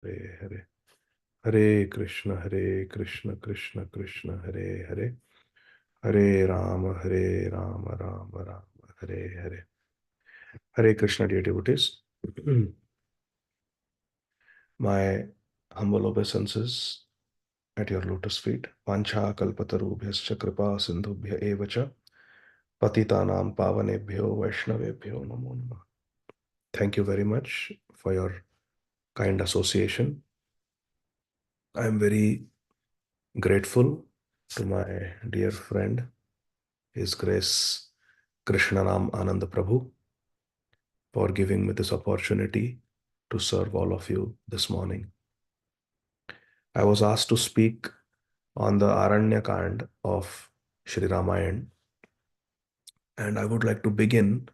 Hare Hare, Hare Krishna Krishna Krishna Hare Hare, Hare Ram Ram Ram Hare Hare. Hare Krishna, dear devotees. My humble obeisances at your lotus feet. Pancha kalpatarubhyascha kripa sindhubhya evacha patitanam pavanebhyo vaishnavebhyo namo namah. Thank you very much for your kind association. I am very grateful to my dear friend, His Grace Krishnanam Ananda Prabhu, for giving me this opportunity to serve all of you this morning. I was asked to speak on the Aranyakand of Sri Ramayana, and I would like to begin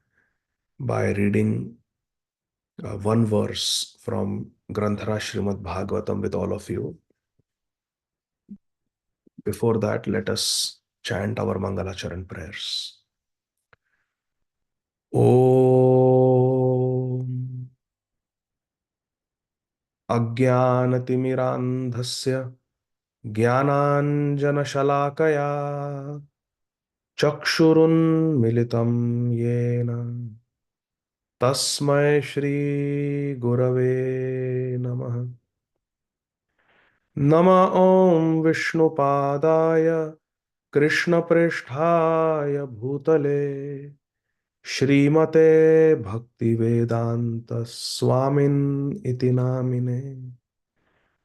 by reading one verse from Granthara Srimad Bhagavatam with all of you. Before that, let us chant our Mangalacharan prayers. Om Ajnanatimirandhasya Jnananjanashalakaya Chakshurunmilitam Yena Tasmai Shri Gurave Namaha. Nama Om Vishnupadaya Krishnapristhaya Bhutale Shrimate Bhaktivedanta Swamin Iti Namine.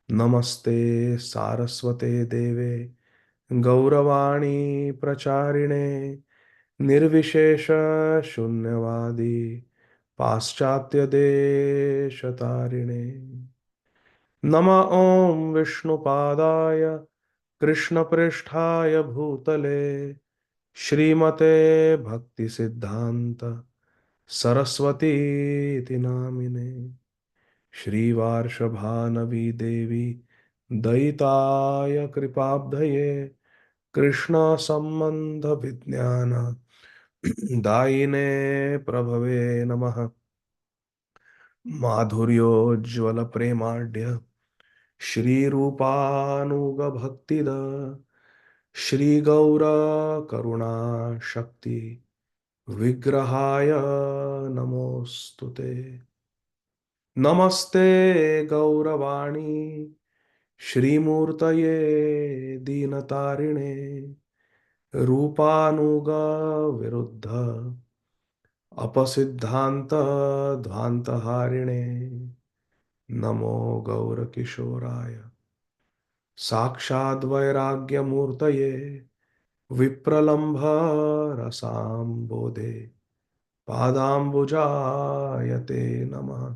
Namaste Saraswate Deve Gauravani Pracharine Nirvishesha Shunyavadi Paschatya Deshatarine. Nama Om Vishnupadaya Krishnapristhaya Bhutale Shrimate Bhakti Siddhanta Saraswati Iti Namine. Shri Varshabhanavi Devi Daitaya Kripabdhaye Krishna Sambandha Vidnyana Daine Prabhave Namaha. Madhuryojjvala Premadya Shri Rupanuga Bhaktida Shri Gaura Karuna Shakti Vigrahaya Namostute. Namaste Gauravani Shri Murtaye Dinatarine Rupanuga Viruddha Apasiddhanta Dvantaharine. Namo Gaura Kishoraya Sakshad Vairagya Murtaye Vipralambha Rasam Bodhe Padambujayate Namaha.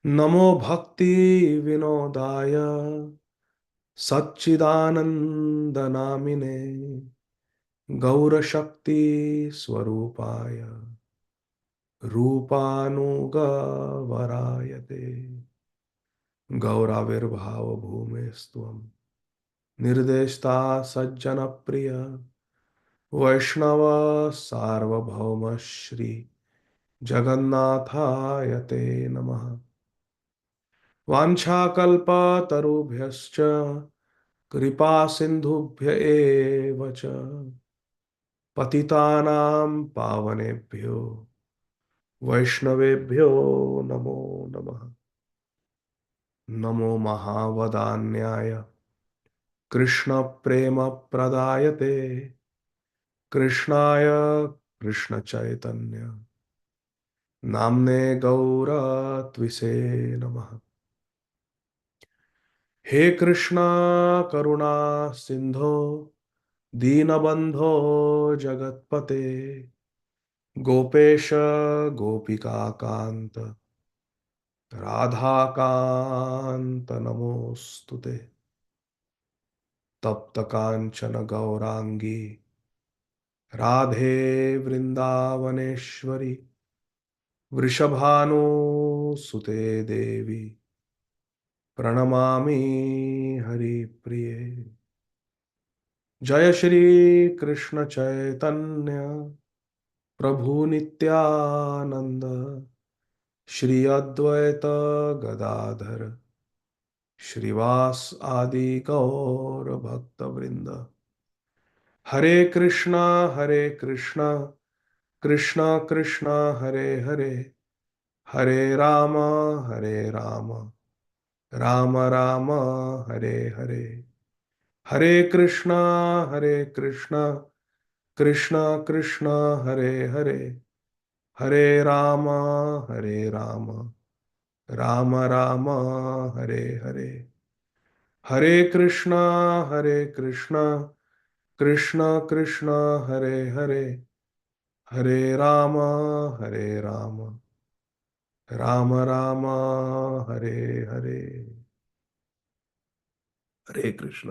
Namo Bhakti Vinodaya Satchidananda Namine Gaura Shakti Swarupaya Rupanuga Varayate. Gauravirbhava bhumestvam Nirdeshta Sajjana Priya Vaishnava Sarvabhauma Shri Jagannathaya Te Namaha. Vanchakalpa tarubhyascha Kripa sindhubhya eva cha Patitanam pavanebhyo Vaishnavebhyo namo namaha. Namo Mahavadanyaya Krishna Prema Pradayate Krishnaya Krishna Chaitanya Namne Gaura Tvise Namaha. He Krishna Karuna Sindho Dinabandho Jagatpate Gopesha Gopika Kanta Radha Kanta Namostute. Tapta Kanchana Gaurangi Radhe Vrindavaneshwari Vrishabhanu Devi Pranamami Hari Priye. Jaya Shri Krishna Chaitanya Prabhu Nityananda Shri Advaita Gadadhar Shrivas आदि गौर भक्त वृंद। हरे कृष्णा कृष्णा कृष्णा हरे हरे, हरे राम राम राम हरे हरे। हरे कृष्णा कृष्णा कृष्णा हरे हरे, हरे राम राम राम हरे हरे। हरे कृष्णा कृष्णा कृष्णा हरे हरे, हरे राम राम राम हरे हरे। हरे कृष्ण।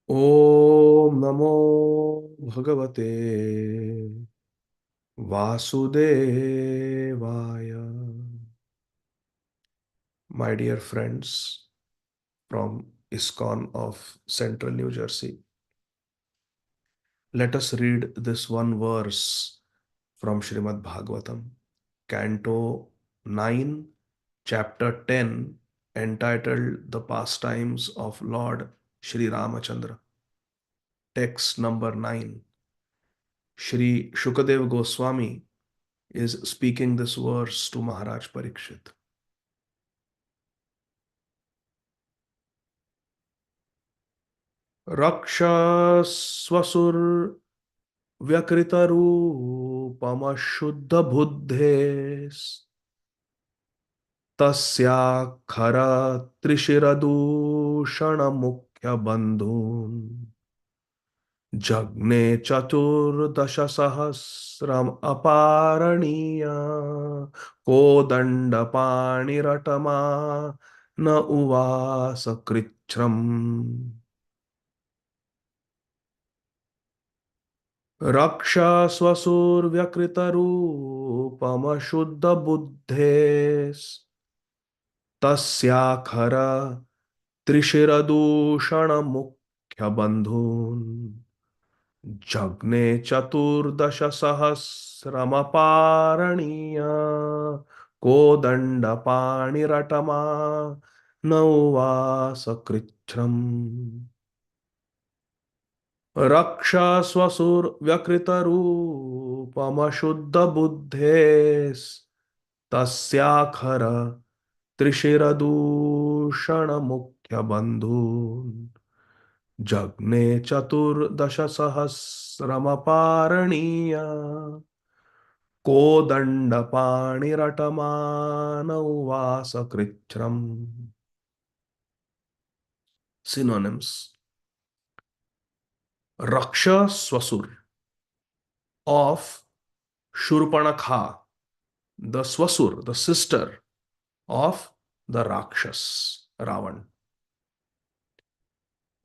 ओम नमो भगवते वासुदेवाय। My dear friends from ISKCON of Central New Jersey, let us read this one verse from Srimad Bhagavatam, Canto 9, Chapter 10, entitled The Pastimes of Lord Sri Ramachandra. Text number 9. Shri Shukadev Goswami is speaking this verse to Maharaj Parikshit. Rakshasvasur व्यकृतरूपमशुद्धबुद्धेस् तस्याखर त्रिशिरदूषणमुख्यबन्धून् जग्ने चतुर्दशसहस्रम् अपारणीय कोदण्डपाणिरटमा न उवास कृच्छ्रम्। रक्षस्वसुर्व्यकृतरूपमशुद्धबुद्धेस् तस्याखर त्रिशिरदूषणमुख्यबन्धून् जग्ने चतुर्दशसहस्रमपारणीय कोदण्डपाणिरटमा न उवास कृच्छ्रम्। रक्षस्वसुर्व्यकृतरूपमशुद्धबुद्धेस् तस्याखर त्रिशिरदूषणमुख्यबन्धून् जग्ने चतुर्दशसहस्रमपारणीय कोदण्डपाणिरटमान उवास कृच्छ्रम्। Synonyms: Rakshaswasur, of Shurpanakha, the Swasur, the sister of the Rakshas, Ravan.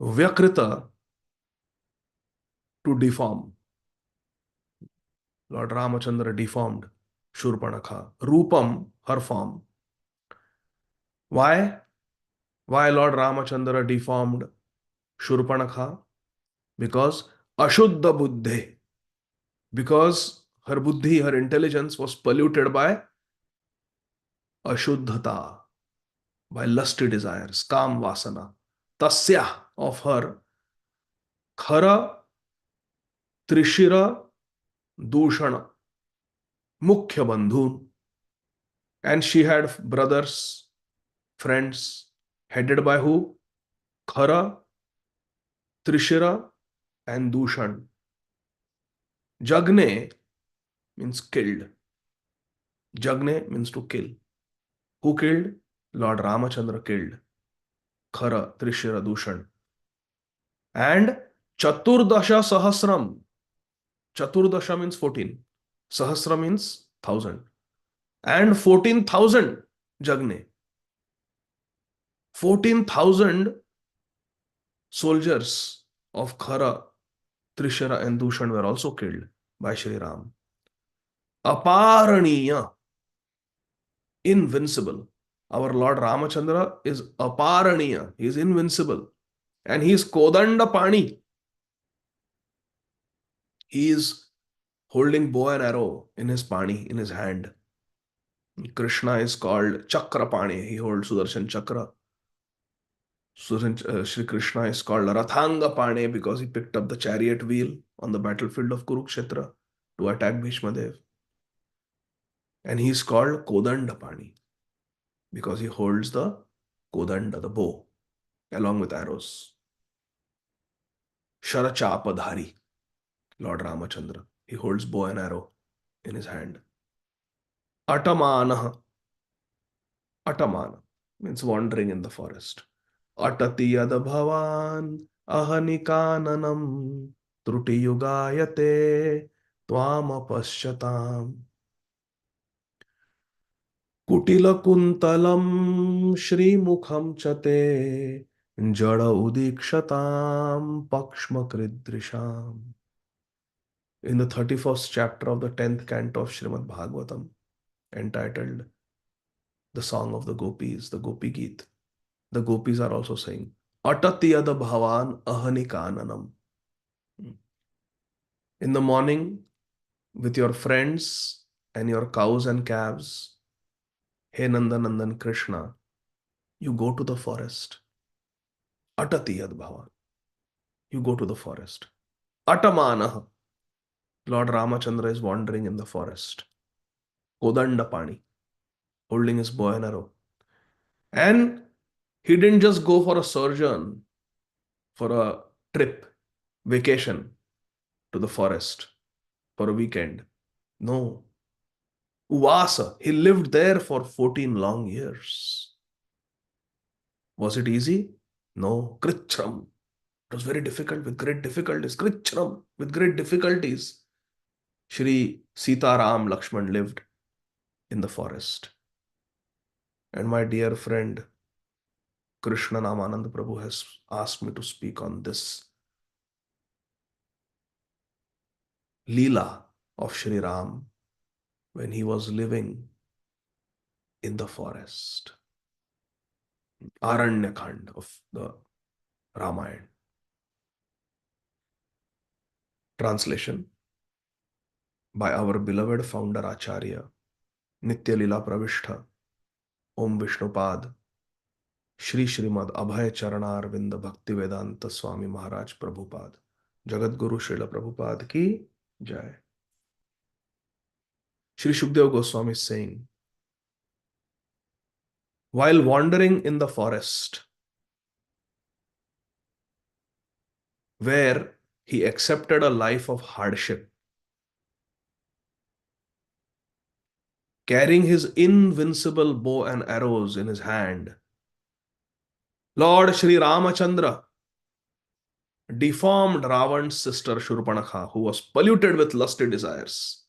Vyakrita, to deform. Lord Ramachandra deformed Shurpanakha. Rupam, her form. Why? Why Lord Ramachandra deformed Shurpanakha? Because Ashuddha Buddhe. Because her buddhi, her intelligence was polluted by Ashuddhata, by lusty desires, Kam Vasana. Tasya, of her, Khara Trishira Dushana, Mukhya Bandhun. And she had brothers, friends, headed by who? Khara, Trishira, and Dushan. Jagne means killed. Jagne means to kill. Who killed? Lord Ramachandra killed Khara, Trishira, Dushan. And Chaturdasha Sahasram. Chaturdasha means 14. Sahasra means 1000. And 14,000 Jagne. 14,000 soldiers of Khara, Trishara, and Dushan were also killed by Sri Ram. Aparaniya, invincible. Our Lord Ramachandra is Aparaniya. He is invincible. And he is Kodanda Pani. He is holding bow and arrow in his pani, in his hand. Krishna is called Chakrapani. He holds Sudarshan Chakra. Shri Krishna is called Rathanga Pane because he picked up the chariot wheel on the battlefield of Kurukshetra to attack Bhishma Dev. And he is called Kodanda Pani because he holds the Kodanda, the bow, along with arrows. Sharachapadhari, Lord Ramachandra. He holds bow and arrow in his hand. Atamanah. Atamana means wandering in the forest. Atati yad bhavan ahanikananam truti yugayate twamapashyatam kutila kuntalam shrimukham chate jada udikshatam pakshmakridrisham. In the 31st chapter of the 10th canto of Srimad Bhagavatam, entitled The Song of the Gopis, the Gopi Geet, the gopis are also saying, Atatiyada bhavan ahanikananam. In the morning, with your friends and your cows and calves, hey Nandanandan Krishna, you go to the forest. Atatiyad bhavan. You go to the forest. Atamanah. Lord Ramachandra is wandering in the forest. Kodandapani, holding his bow and arrow. And he didn't just go for a sojourn, for a trip, vacation to the forest for a weekend. No. Uvasa, he lived there for 14 long years. Was it easy? No. Krichram. It was very difficult, with great difficulties. Krichram, with great difficulties. Shri Sita Ram Lakshman lived in the forest. And my dear friend, Krishna Namanand Prabhu has asked me to speak on this Leela of Shri Ram when he was living in the forest. Aranyakand of the Ramayana. Translation by our beloved founder Acharya, Nitya Lila Pravishtha, Om Vishnupad, Shri Srimad Abhay Charanar Vinda Bhakti Vedanta Swami Maharaj Prabhupada, Jagat Guru Srila Prabhupada ki Jai. Shri Shukdev Goswami is saying, while wandering in the forest, where he accepted a life of hardship, carrying his invincible bow and arrows in his hand, Lord Shri Ramachandra deformed Ravan's sister Shurpanakha, who was polluted with lusty desires,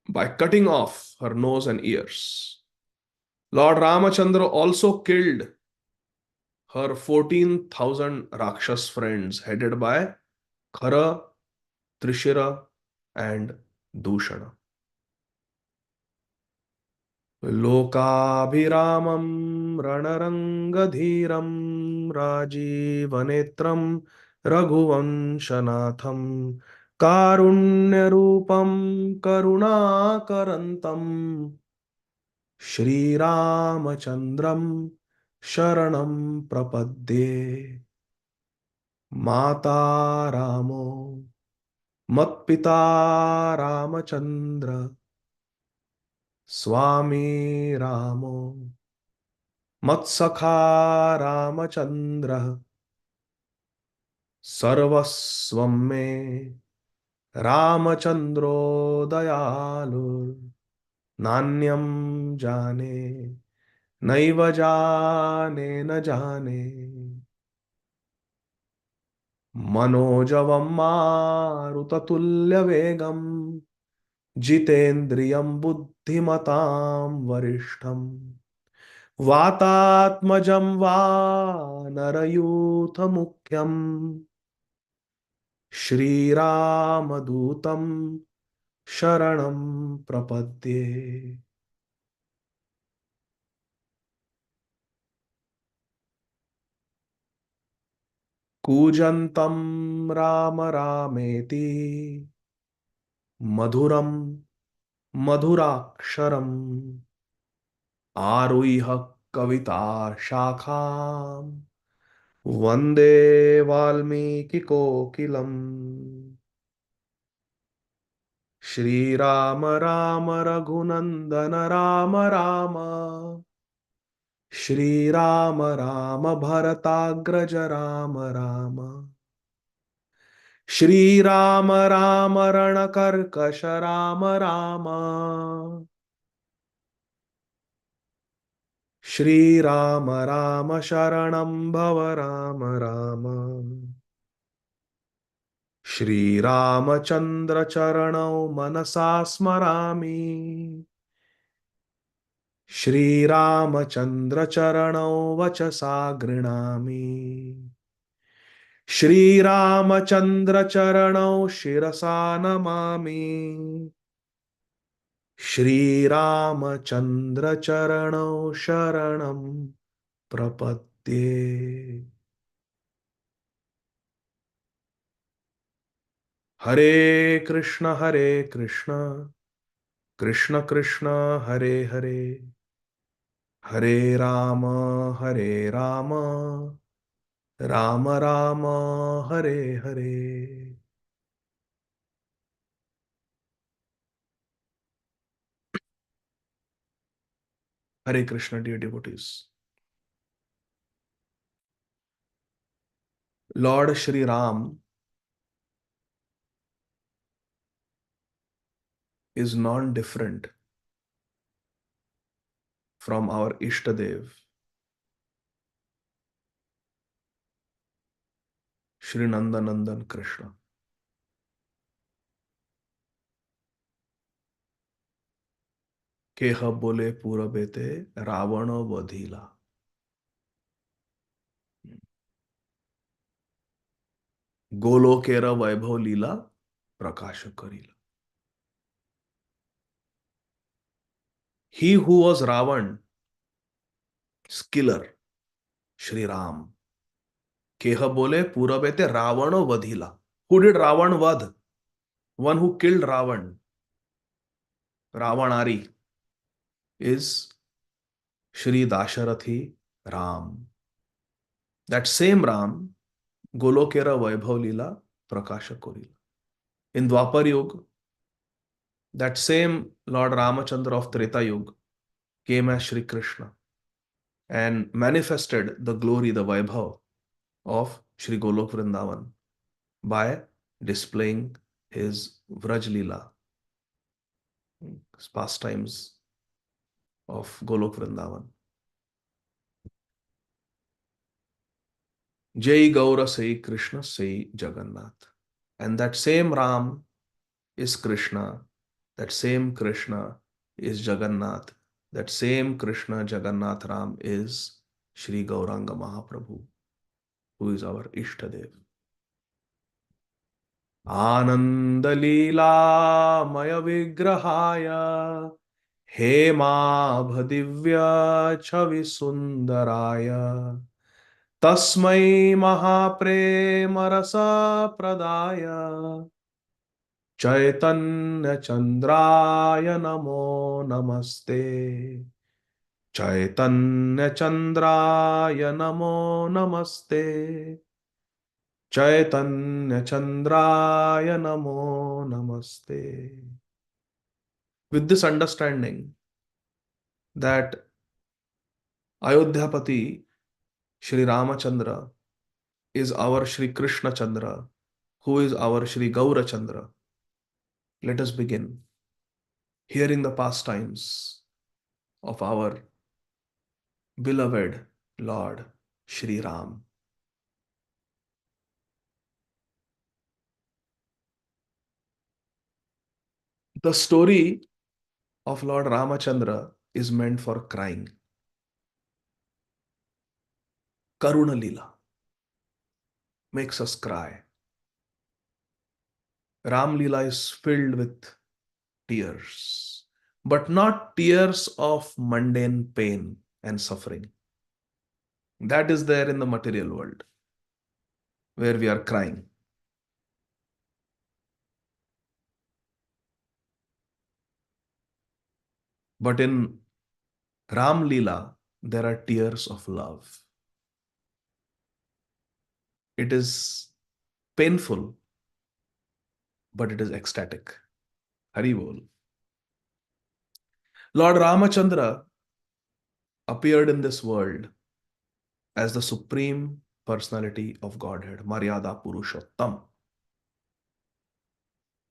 by cutting off her nose and ears. Lord Ramachandra also killed her 14,000 Rakshas friends headed by Khara, Trishira, and Dushana. लोकाभिरामं रणरङ्गधीरं राजीवनेत्रं रघुवंशनाथं कारुण्यरूपं करुणाकरन्तं श्रीरामचन्द्रं शरणं प्रपद्ये माता रामो मत्पिता रामचन्द्र स्वामी रामो मत्सखा रामचंद्र सर्वस्वं मे रामचंद्रो दयालु नान्यं जाने नैव जाने न जाने मनोजवं मारुततुल्यवेगं जितेन्द्रियं बुद्धिमतां वरिष्ठम् वातात्मजं वानरयूथमुख्यं श्रीरामदूतं शरणं प्रपद्ये. कूजन्तं राम रामेति मधुरं मधुराक्षरम् आरुह्य कविता शाखाम् वन्दे वाल्मीकिकोकिलम्। श्रीराम राम रघुनन्दन राम राम श्रीराम राम भरताग्रज राम राम श्रीराम राम रणकर्कश राम राम श्रीराम राम शरणं भव राम राम श्रीरामचन्द्र चरणौ मनसा स्मरामि श्रीरामचन्द्र चरणौ वचसा गृह्णामि श्रीरामचन्द्र चरणौ शिरसा नमामि श्रीरामचन्द्र चरणौ शरणं प्रपद्ये। हरे Krishna Krishna Krishna Hare Hare Hare Ram Ram Ram Hare Hare. Hare Krishna, dear devotees. Lord Shri Ram is non-different from our Ishtadev, Shri Nandanandan Krishna. केह बोले पूरबेते रावण वधीला. गोलोकेर वैभव लीला प्रकाश Karila. He who was Ravan's killer, Shri Ram. केह बोले पूरबेते Ravan वधीला. Who did Ravan Vadh? One who killed Ravan, Ravanari, is Shri Dasharathi Ram. That same Ram, Golokera Vaibhav Lila Prakasha Korila. In Dwapar Yuga, that same Lord Ramachandra of Treta Yuga came as Shri Krishna and manifested the glory, the Vaibhav of Shri Golok Vrindavan by displaying his Vraj Lila, pastimes of Golok Vrindavan. Jai Gaura Sai Krishna Sai Jagannath. And that same Ram is Krishna. That same Krishna is Jagannath. That same Krishna Jagannath Ram is Shri Gauranga Mahaprabhu, who is our Ishtadev. Ananda Leela Maya Vigrahaya Hemabhadivya Chavi Sundaraya Tasmai Mahaprema Rasa Pradaya Chaitanya Chandraya Namo Namaste. Chaitanya Chandraya Namo Namaste. Chaitanya Chandraya Namo Namaste. With this understanding that Ayodhyapati Shri Ramachandra is our Shri Krishna Chandra, who is our Shri Gaura Chandra, let us begin hearing the pastimes of our beloved Lord Shri Ram. The story of Lord Ramachandra is meant for crying. Karuna Lila makes us cry. Ram Lila is filled with tears, but not tears of mundane pain and suffering. That is there in the material world, where we are crying. But in Ram Leela, there are tears of love. It is painful, but it is ecstatic. Hari Bol. Lord Ramachandra appeared in this world as the supreme personality of Godhead, Maryada Purushottam.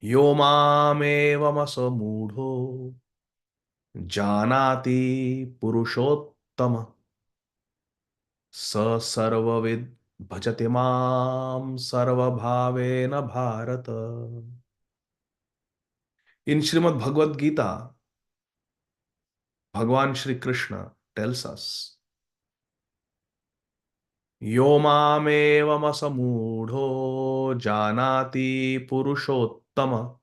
Yo mamevamasamudho janati Purushottama स सर्वविद भजति माम सर्वभावेन Bharat. In Srimad Bhagavad Gita, Bhagwan Shri Krishna tells us, Yo mamevamasamudho janati Purushottama.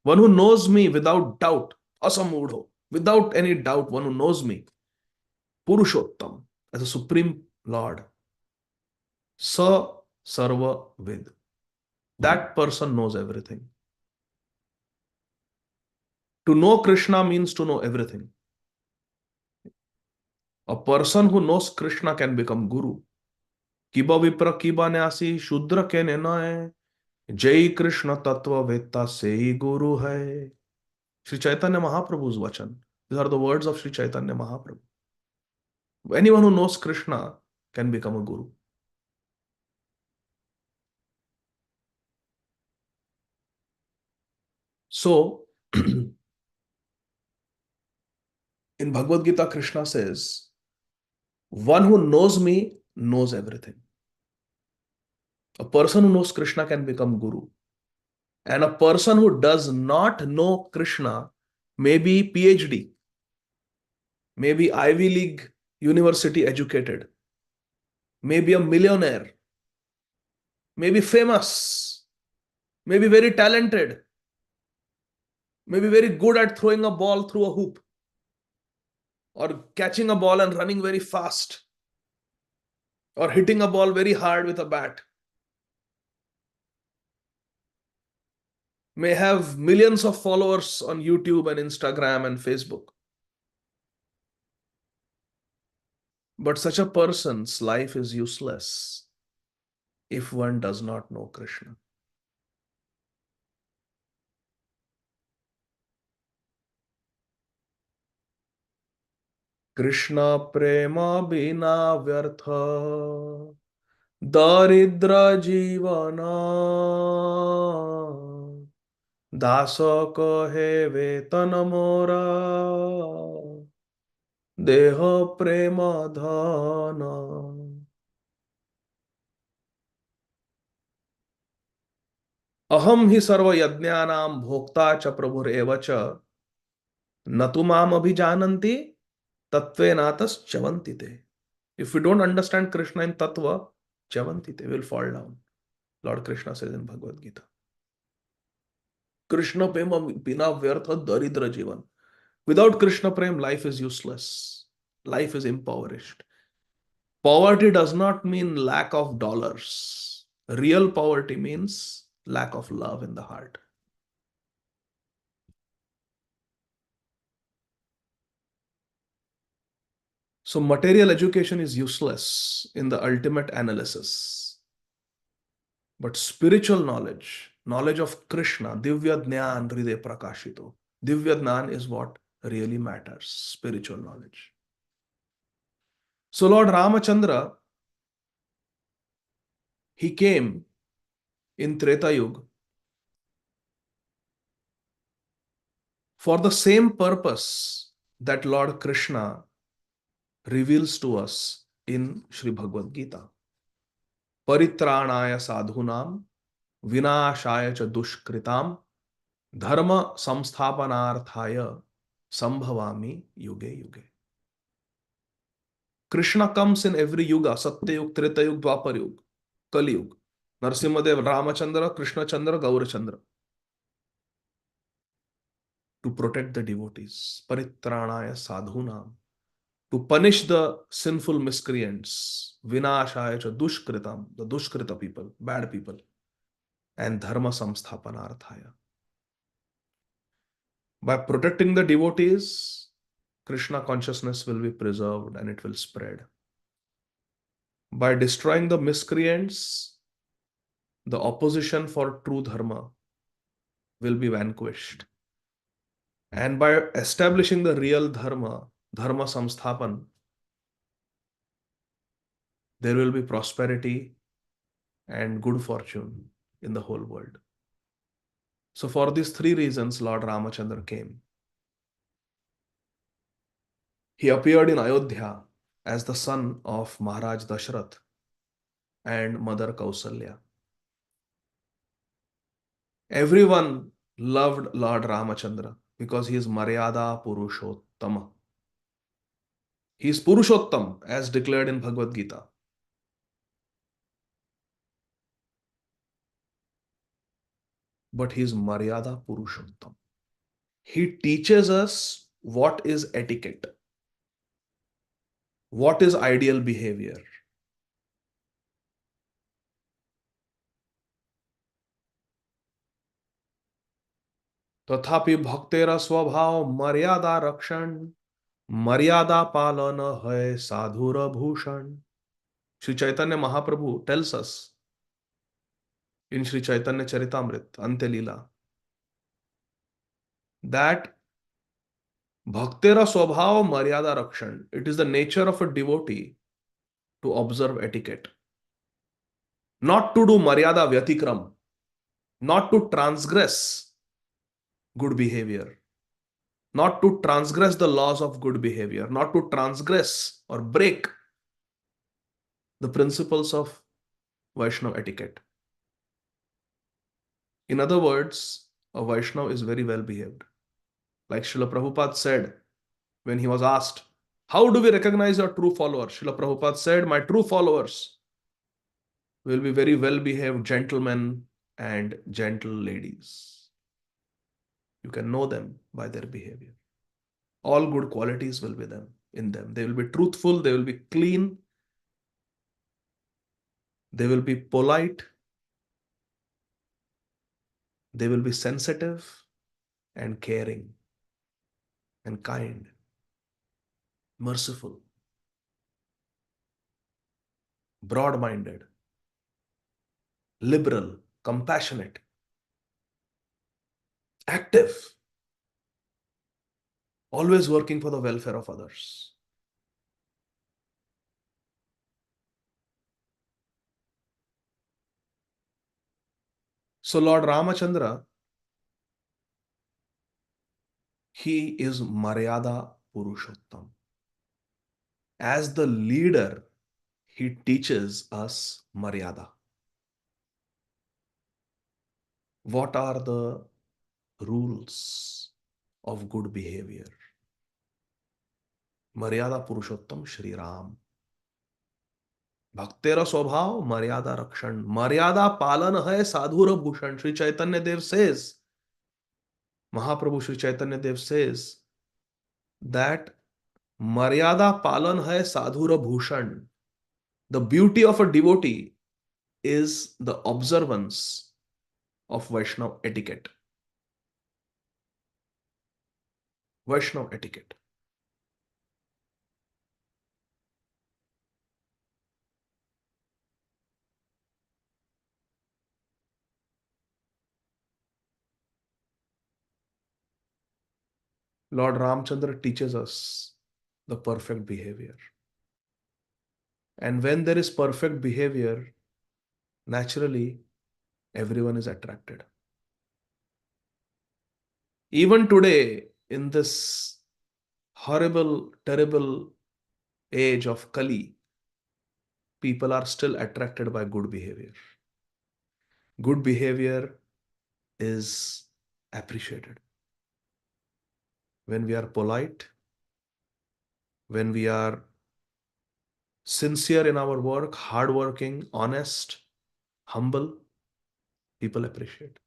One who knows me without doubt, asamudho, without any doubt, one who knows me, Purushottam, as a supreme Lord, sa sarva vid. That person knows everything. To know Krishna means to know everything. A person who knows Krishna can become Guru. Kiba vipra kiba nyasi shudra ke nena Jai Krishna Tattva Veta Sei Guru Hai. Sri Chaitanya Mahaprabhu's vachan. These are the words of Sri Chaitanya Mahaprabhu. Anyone who knows Krishna can become a Guru. So, in Bhagavad Gita, Krishna says, one who knows me knows everything. A person who knows Krishna can become Guru. And a person who does not know Krishna may be PhD, may be Ivy League university educated, may be a millionaire, may be famous, may be very talented, may be very good at throwing a ball through a hoop or catching a ball and running very fast or hitting a ball very hard with a bat, may have millions of followers on YouTube and Instagram and Facebook. But such a person's life is useless if one does not know Krishna. Krishna prema bina vyartha daridra jivana dasa kahe vetan mora deha prema dhana. Aham hi sarva yajnanam bhokta cha prabhur eva cha natu mam abhijananti tattvenatas chavantite. If we don't understand Krishna in tattva, chavantite, will fall down. Lord Krishna says in Bhagavad Gita. Krishna prema bina vyartha daridra jivan. Without Krishna prem, life is useless. Life is impoverished. Poverty does not mean lack of dollars. Real poverty means lack of love in the heart. So material education is useless in the ultimate analysis. But spiritual knowledge, knowledge of Krishna, Divya Jnana Hriday Prakashito. Divya Jnana is what really matters, spiritual knowledge. So Lord Ramachandra, he came in Treta Yuga for the same purpose that Lord Krishna reveals to us in Sri Bhagavad Gita. Paritranaya sadhunam vinashaya cha dushkritam dharma samsthapanarthaya sambhavami yuge yuge. Krishna comes in every yuga, Satya Yuga, Treta Yuga, Dwapar Yuga, Kali Yuga. Narsimhadev, Ramachandra, Krishna Chandra, Gaurachandra. To protect the devotees. Paritranaya sadhunam. To punish the sinful miscreants. Vinashaya cha dushkritam. The dushkrita people, bad people. And dharma samsthapanarthaya. By protecting the devotees, Krishna consciousness will be preserved and it will spread. By destroying the miscreants, the opposition for true dharma will be vanquished. And by establishing the real dharma, dharma samsthapan, there will be prosperity and good fortune in the whole world. So for these three reasons, Lord Ramachandra came. He appeared in Ayodhya as the son of Maharaj Dashrath and Mother Kausalya. Everyone loved Lord Ramachandra because he is Maryada Purushottama. He is Purushottam as declared in Bhagavad Gita. But he is Maryada Purushottam. He teaches us what is etiquette, what is ideal behavior. तथापि भक्तेरा स्वभाव मर्यादा रक्षण मर्यादा पालन है साधुर Bhushan. Sri Chaitanya Mahaprabhu tells us in Sri Chaitanya Charitamrit, Ante Leela, that Bhaktera Swabhav Maryada Rakshan. It is the nature of a devotee to observe etiquette, not to do Maryada Vyatikram, not to transgress good behavior, not to transgress the laws of good behavior, not to transgress or break the principles of Vaishnava etiquette. In other words, a Vaishnava is very well behaved. Like Srila Prabhupada said when he was asked, how do we recognize your true followers? Srila Prabhupada said, my true followers will be very well behaved gentlemen and gentle ladies. You can know them by their behavior. All good qualities will be in them. They will be truthful, they will be clean, they will be polite, they will be sensitive and caring and kind, merciful, broad-minded, liberal, compassionate, active, always working for the welfare of others. So Lord Ramachandra, he is Maryada Purushottam. As the leader, he teaches us Maryada. What are the rules of good behavior? Maryada Purushottam Shri Ram. Bhaktera Swabhav Maryada Rakshan. Maryada Palan hai Sadhura Bhushan. Sri Chaitanya Dev says, Mahaprabhu Sri Chaitanya Dev says that Maryada Palan hai Sadhura Bhushan. The beauty of a devotee is the observance of Vaishnava etiquette. Vaishnava etiquette. Lord Ramchandra teaches us the perfect behavior. And when there is perfect behavior, naturally, everyone is attracted. Even today, in this horrible, terrible age of Kali, people are still attracted by good behavior. Good behavior is appreciated. When we are polite, when we are sincere in our work, hardworking, honest, humble, people appreciate.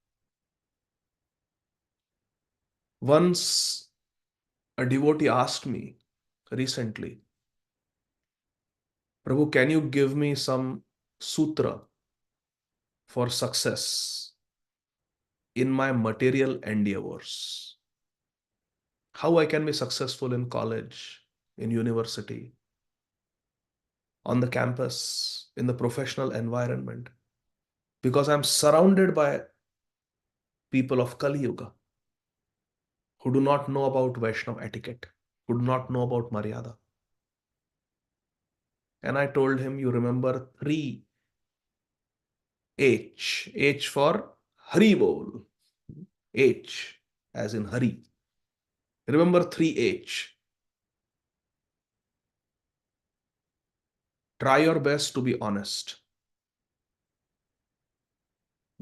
Once a devotee asked me recently, Prabhu, can you give me some sutra for success in my material endeavors? how I can be successful in college, in university, on the campus, in the professional environment, because I'm surrounded by people of Kali Yuga who do not know about Vaishnav etiquette, who do not know about Maryada. And I told him, you remember 3H. H for Hari Bol. H as in Hari. Remember 3H. Try your best to be honest.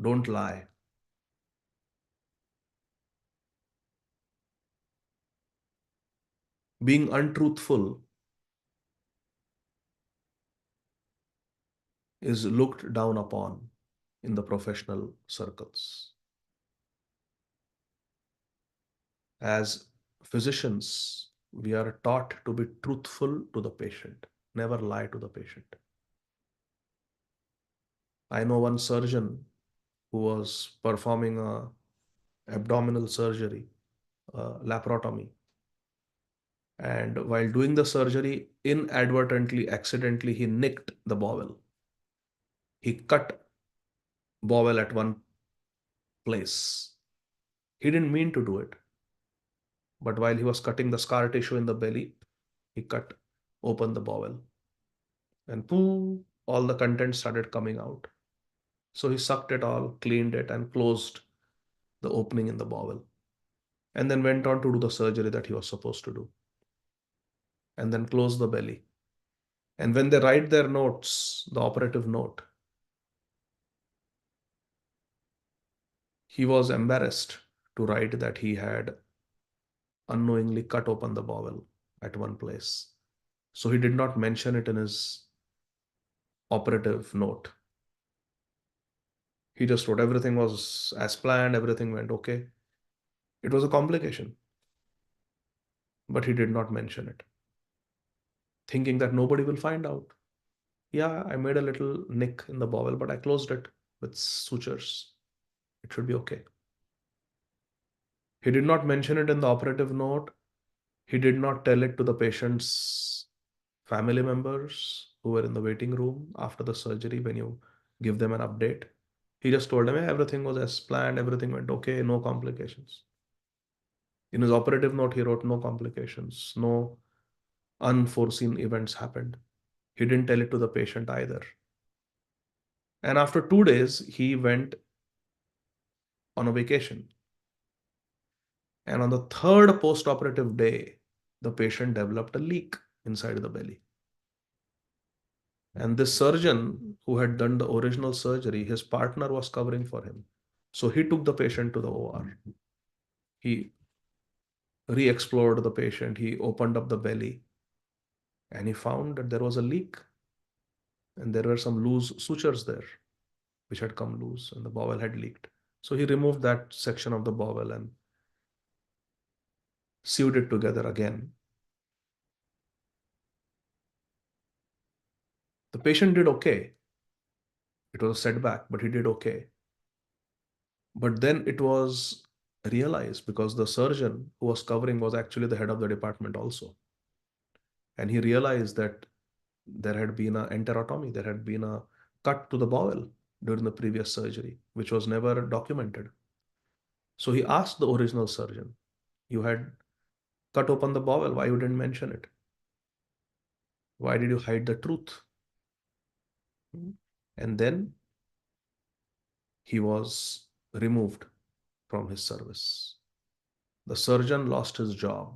Don't lie. Being untruthful is looked down upon in the professional circles. As physicians, we are taught to be truthful to the patient, never lie to the patient. I know one surgeon who was performing a abdominal surgery, laparotomy, and while doing the surgery, inadvertently, accidentally, he nicked the bowel. He cut bowel at one place. He didn't mean to do it, but while he was cutting the scar tissue in the belly, he cut open the bowel, and poo, all the content started coming out. So he sucked it all, cleaned it, and closed the opening in the bowel, and then went on to do the surgery that he was supposed to do, and then closed the belly. And when they write their notes, the operative note, he was embarrassed to write that he had unknowingly cut open the bowel at one place. So he did not mention it in his operative note. He just wrote everything was as planned, everything went okay. It was a complication, but he did not mention it, thinking that nobody will find out. Yeah, I made a little nick in the bowel, but I closed it with sutures. It should be okay. He did not mention it in the operative note. He did not tell it to the patient's family members who were in the waiting room after the surgery when you give them an update. He just told them, hey, everything was as planned, everything went okay, no complications. In his operative note, he wrote no complications, no unforeseen events happened. He didn't tell it to the patient either. And after 2 days, he went on a vacation. And on the third post-operative day, the patient developed a leak inside the belly. And this surgeon who had done the original surgery, his partner was covering for him. So he took the patient to the OR. He re-explored the patient. He opened up the belly and he found that there was a leak and there were some loose sutures there which had come loose and the bowel had leaked. So he removed that section of the bowel and sewed it together again. The patient did okay. It was a setback, but he did okay. But then it was realized because the surgeon who was covering was actually the head of the department also. And he realized that there had been an enterotomy, there had been a cut to the bowel during the previous surgery, which was never documented. So he asked the original surgeon, you had cut open the bowel, why you didn't mention it? Why did you hide the truth? And then he was removed from his service. The surgeon lost his job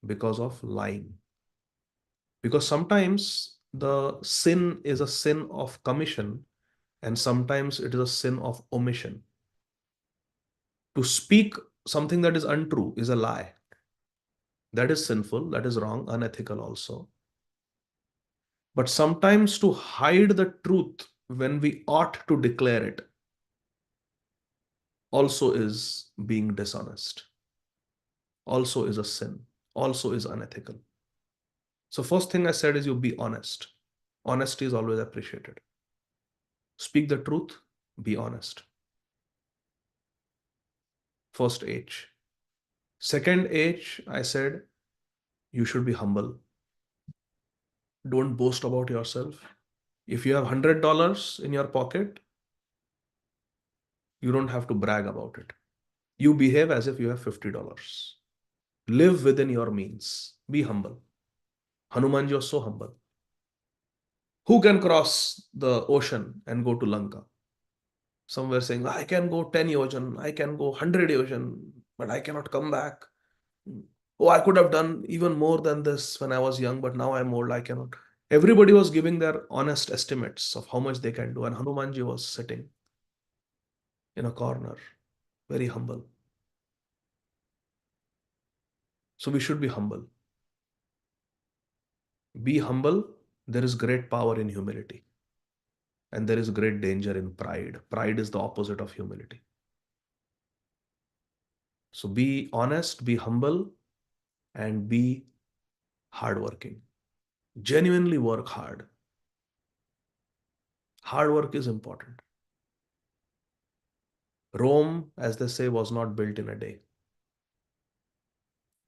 because of lying. Because sometimes the sin is a sin of commission and sometimes it is a sin of omission. To speak something that is untrue is a lie. That is sinful, that is wrong, unethical also. But sometimes to hide the truth when we ought to declare it also is being dishonest, also is a sin, also is unethical. So first thing I said is you be honest. Honesty is always appreciated. Speak the truth, be honest. First H. Second H, I said, you should be humble. Don't boast about yourself. If you have $100 in your pocket, you don't have to brag about it. You behave as if you have $50. Live within your means. Be humble. Hanumanji was so humble. Who can cross the ocean and go to Lanka? Some were saying, I can go 10 yojan, I can go 100 yojan, but I cannot come back. Oh, I could have done even more than this when I was young, but now I'm old, I cannot. Everybody was giving their honest estimates of how much they can do, and Hanumanji was sitting in a corner, very humble. So we should be humble. Be humble. There is great power in humility, and there is great danger in pride. Pride is the opposite of humility. So be honest, be humble, and be hardworking. Genuinely work hard. Hard work is important. Rome, as they say, was not built in a day.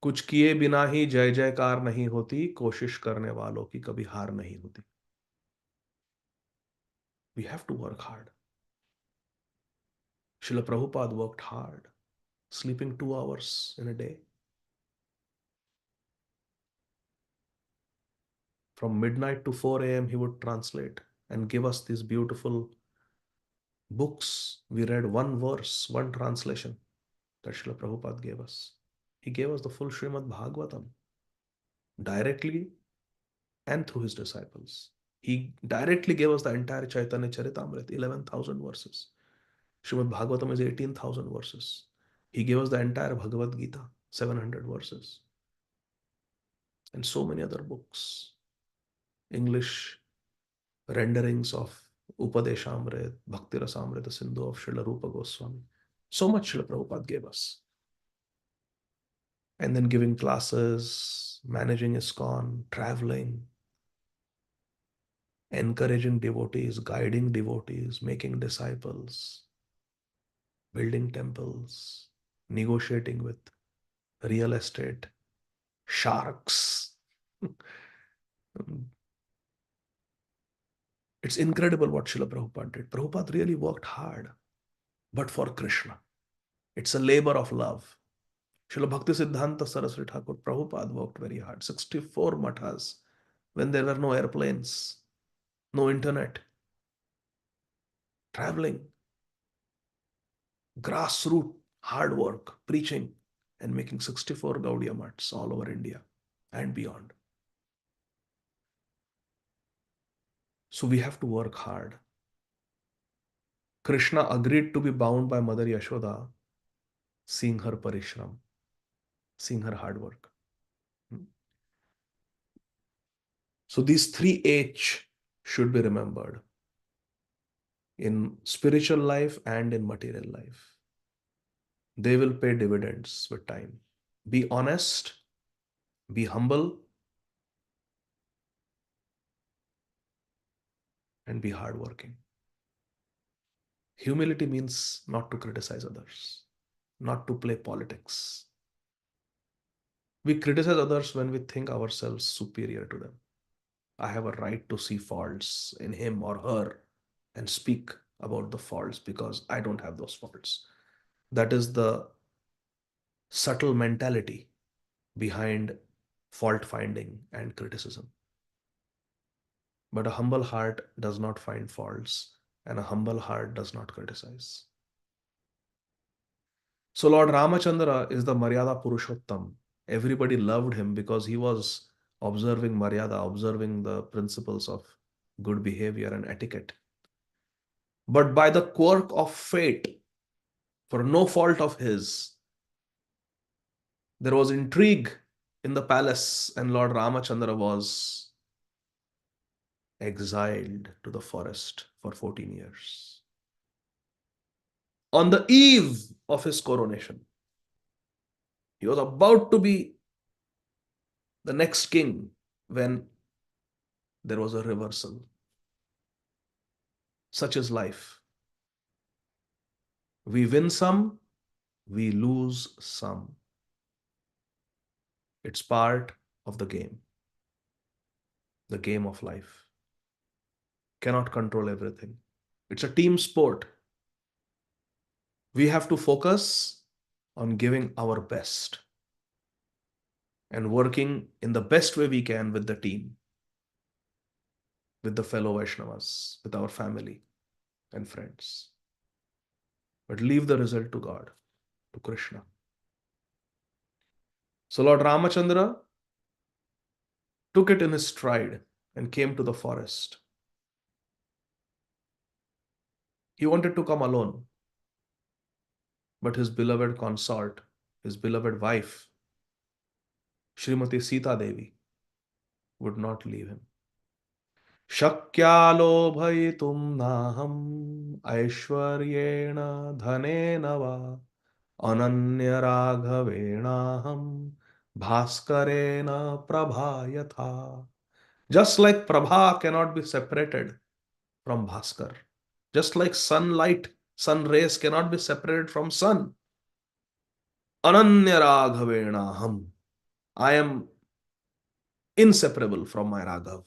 कुछ किए बिना ही जय जयकार नहीं होती, कोशिश करने वालों की कभी हार नहीं होती. We have to work hard. Srila Prabhupada worked hard, sleeping 2 hours in a day. From midnight to 4 a.m., he would translate and give us these beautiful books. We read one verse, one translation that Srila Prabhupada gave us. He gave us the full Srimad Bhagavatam directly and through his disciples. He directly gave us the entire Chaitanya Charitamrita, 11,000 verses. Srimad Bhagavatam is 18,000 verses. He gave us the entire Bhagavad Gita, 700 verses. And so many other books. English renderings of Upadeshamrit, Bhakti Rasamrita Sindhu of Srila Rupa Goswami. So much Srila Prabhupada gave us. And then giving classes, managing ISKCON, traveling, encouraging devotees, guiding devotees, making disciples, building temples, negotiating with real estate sharks. It's incredible what Srila Prabhupada did. Prabhupada really worked hard, but for Krishna. It's a labor of love. Srila Bhakti Siddhanta Saraswati Thakur, Prabhupada worked very hard. 64 mathas when there were no airplanes, no internet, traveling, grassroots, hard work, preaching, and making 64 Gaudiya mats all over India and beyond. So we have to work hard. Krishna agreed to be bound by Mother Yashoda, seeing her parishram, seeing her hard work. So these 3H should be remembered in spiritual life and in material life. They will pay dividends with time. Be honest, be humble, and be hardworking. Humility means not to criticize others, not to play politics. We criticize others when we think ourselves superior to them. I have a right to see faults in him or her and speak about the faults because I don't have those faults. That is the subtle mentality behind fault finding and criticism. But a humble heart does not find faults, and a humble heart does not criticize. So Lord Ramachandra is the Maryada Purushottam. Everybody loved him because he was observing Maryada, observing the principles of good behavior and etiquette. But by the quirk of fate, for no fault of his, there was intrigue in the palace, and Lord Ramachandra was exiled to the forest for 14 years. On the eve of his coronation, he was about to be the next king when there was a reversal. Such is life. We win some, we lose some. It's part of the game of life. Cannot control everything. It's a team sport. We have to focus on giving our best and working in the best way we can with the team, with the fellow Vaishnavas, with our family and friends. But leave the result to God, to Krishna. So Lord Ramachandra took it in his stride and came to the forest. He wanted to come alone, but his beloved consort, his beloved wife, Srimati Sita Devi, would not leave him. शक्यालोभयितुं नाहम् ऐश्वर्येण धनेन वा अनन्यराघवेणाहं भास्करेण प्रभा यथा. Just like Prabha cannot be separated from Bhaskar, just like sunlight, sun rays cannot be separated from sun, Ananyaraghavenaham, I am inseparable from my Raghav.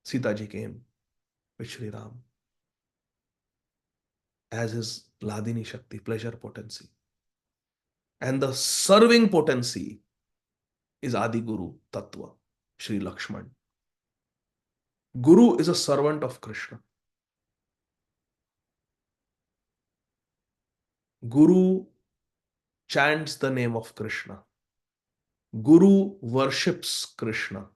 Sita ji came with Sri Ram as his Ladini Shakti, pleasure potency. And the serving potency is Adi Guru Tattva, Sri Lakshman. Guru is a servant of Krishna. Guru chants the name of Krishna. Guru worships Krishna.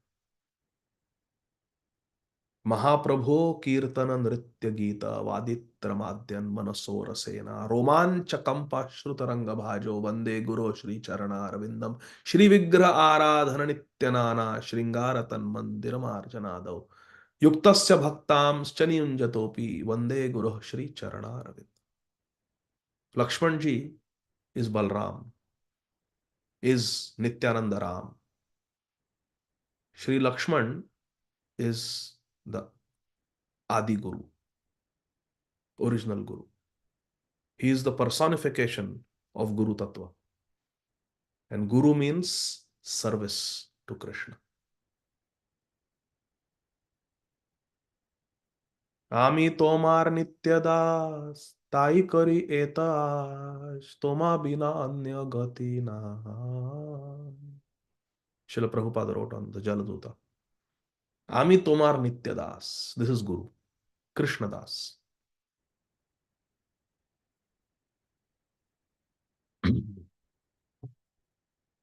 Mahaprabho Kirtana Nritya Gita Vaditramadyan Manaso Rasena Romancha Kampa Shrutaranga Bhajo Vande Guru Shri Charana Ravindam Shri Vigra Aradhana Nityanana Shringaratan Mandiram Arjanadav Yuktasya Bhaktam Chaniyunjatopi Vande Guru Shri Charana Ravindam. Lakshmanji is Balram, is Nityananda Ram. Shri Lakshman is the Adi Guru, original Guru. He is the personification of Guru Tattva. And Guru means service to Krishna. Ami tomar nitya das, tai kari etash, toma bina anya gati na. Srila Prabhupada wrote on the Jaladuta. Ami tomar nitya das. This is Guru, Krishna Das.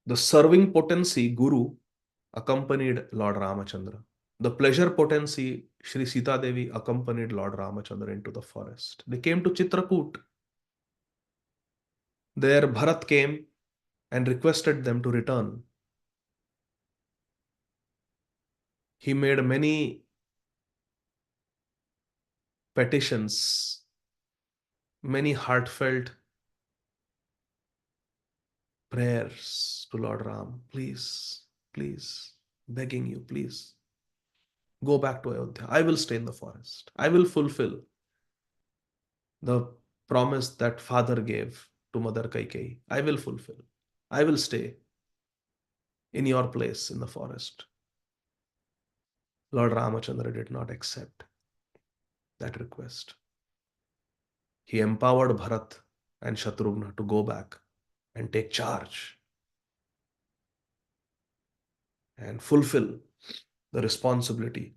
The serving potency, Guru, accompanied Lord Ramachandra. The pleasure potency, Sri Sita Devi, accompanied Lord Ramachandra into the forest. They came to Chitrakoot. There Bharat came and requested them to return. He made many petitions, many heartfelt prayers to Lord Ram. Please, please, begging you, please, go back to Ayodhya. I will stay in the forest. I will fulfill the promise that father gave to Mother Kaikeyi. I will fulfill. I will stay in your place in the forest. Lord Ramachandra did not accept that request. He empowered Bharat and Shatrughna to go back and take charge and fulfill the responsibility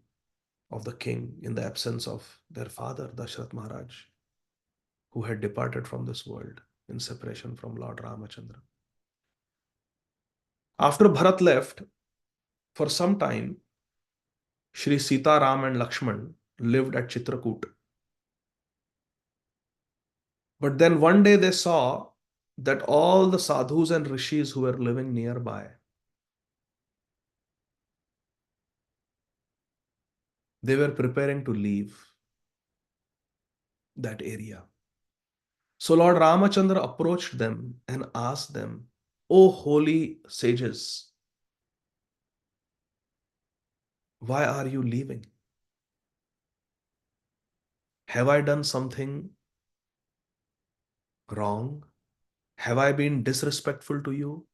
of the king in the absence of their father, Dashrath Maharaj, who had departed from this world in separation from Lord Ramachandra. After Bharat left, for some time, Shri Sita, Ram and Lakshman lived at Chitrakoot. But then one day they saw that all the sadhus and rishis who were living nearby, they were preparing to leave that area. So Lord Ramachandra approached them and asked them, "O holy sages, why are you leaving? Have I done something wrong? Have I been disrespectful to you?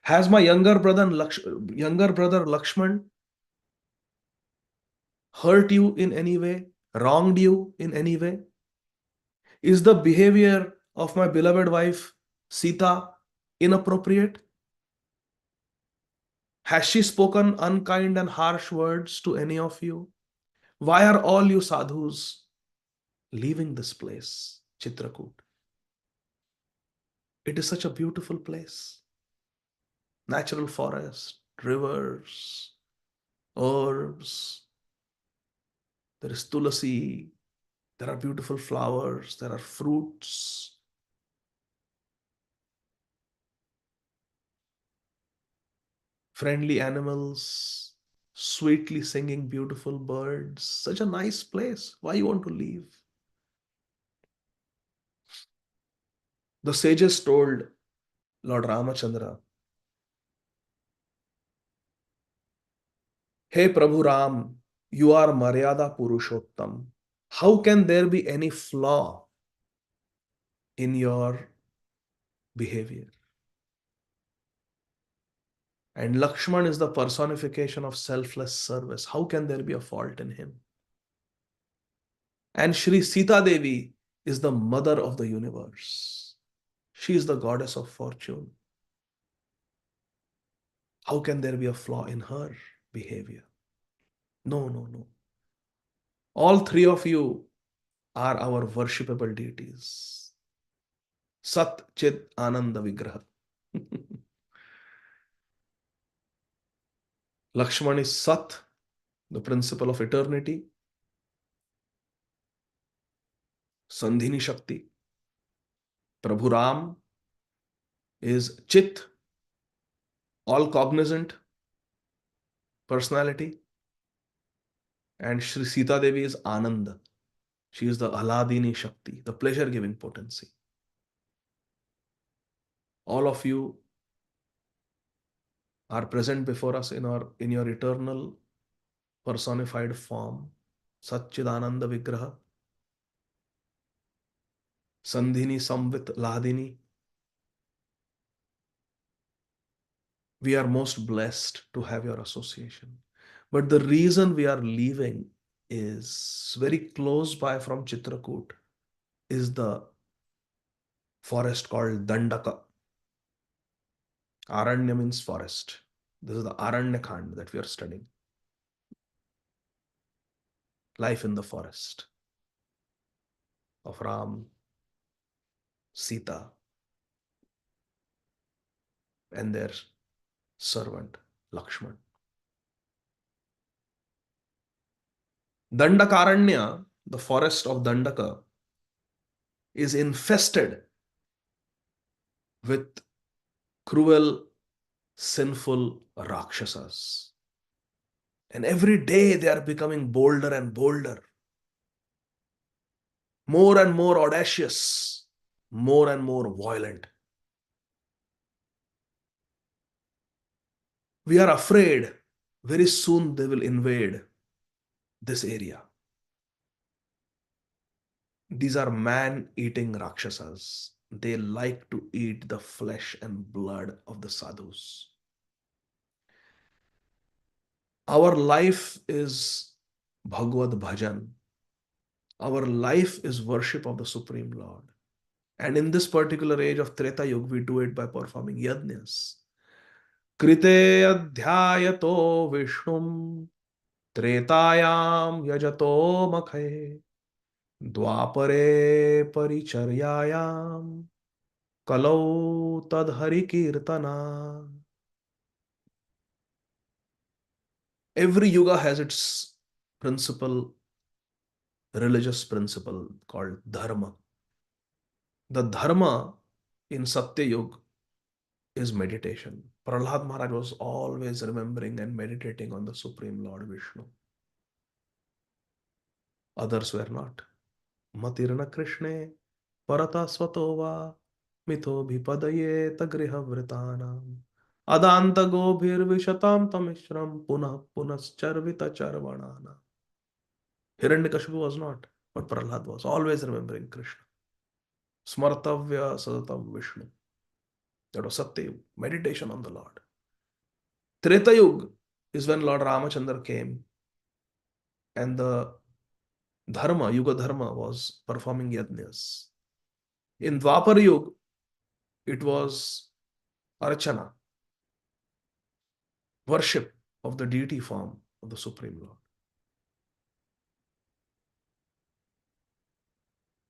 Has my younger brother Lakshman hurt you in any way, wronged you in any way? Is the behavior of my beloved wife Sita inappropriate? Has she spoken unkind and harsh words to any of you? Why are all you sadhus leaving this place, Chitrakoot? It is such a beautiful place. Natural forest, rivers, herbs, there is tulasi, there are beautiful flowers, there are fruits, friendly animals, sweetly singing beautiful birds. Such a nice place. Why you want to leave? The sages told Lord Ramachandra, Hey Prabhu Ram, you are Maryada Purushottam. How can there be any flaw in your behavior? And Lakshman is the personification of selfless service. How can there be a fault in him? And Shri Sita Devi is the mother of the universe. She is the goddess of fortune. How can there be a flaw in her behavior? No, no, no. All three of you are our worshipable deities. Sat Chit Ananda Vigraha. Lakshman is Sat, the principle of eternity. Sandhini Shakti. Prabhu Ram is Chit, all cognizant personality. And Shri Sita Devi is Ananda. She is the Aladini Shakti, the pleasure giving potency. All of you are present before us in your eternal personified form. Satchidananda Vigraha, Sandhini Samvit Ladini. We are most blessed to have your association. But the reason we are leaving is very close by from Chitrakoot is the forest called Dandaka. Aranya means forest. This is the Aranya Khand that we are studying. Life in the forest of Ram, Sita, and their servant Lakshman. Dandakaranya, the forest of Dandaka, is infested with cruel, sinful Rakshasas. And every day they are becoming bolder and bolder, more and more audacious, more and more violent. We are afraid very soon they will invade this area. These are man-eating Rakshasas. They like to eat the flesh and blood of the sadhus. Our life is Bhagavad Bhajan. Our life is worship of the Supreme Lord. And in this particular age of Treta Yuga, we do it by performing yajnas. Krite adhyayato vishnum tretayam yajato makhe dwapare paricharyayam kalau tadhari kirtana. Every yuga has its principle, religious principle called dharma. The dharma in Satya Yuga is meditation. Prahlad Maharaj was always remembering and meditating on the Supreme Lord Vishnu. Others were not. Matirna Krishne Parata Svatova Mito Bhipadaye Tagriha Vritanam Adanta Gobhir Vishatam Tamishram Punah Punascharvita Charvanana. Hiranyakashipu was not, but Prahlad was always remembering Krishna. Smartavya Sadatam Vishnu. That was Satyayug, meditation on the Lord. Tretayug is when Lord Ramachandra came and the Dharma, Yuga Dharma, was performing yajnas. In Dwapar Yuga, it was Archana, worship of the deity form of the Supreme Lord.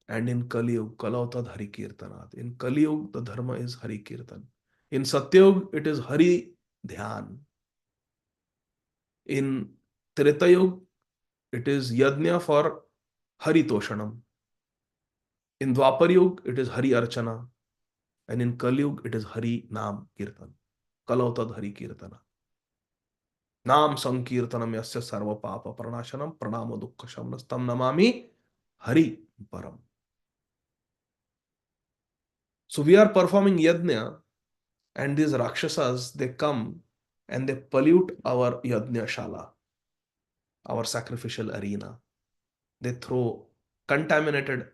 And in Kali Yuga, Kalautad Hari Kirtanat. In Kali Yuga, the Dharma is Hari Kirtan. In Satyayug, it is Hari Dhyan. In Tretayug, it is Yajna for Hari Toshanam. In Dwapar Yuga, it is Hari Archana. And in Kali Yuga, it is Hari Nam Kirtan. Kalautad Hari Kirtana. Nam Sankirtanam Yasya Sarva Papa Pranashanam Pranamo Dukkha Shamnas Tam Namami Hari Param. So we are performing Yajna, and these Rakshasas, they come and they pollute our Yajna Shala, our sacrificial arena. They throw contaminated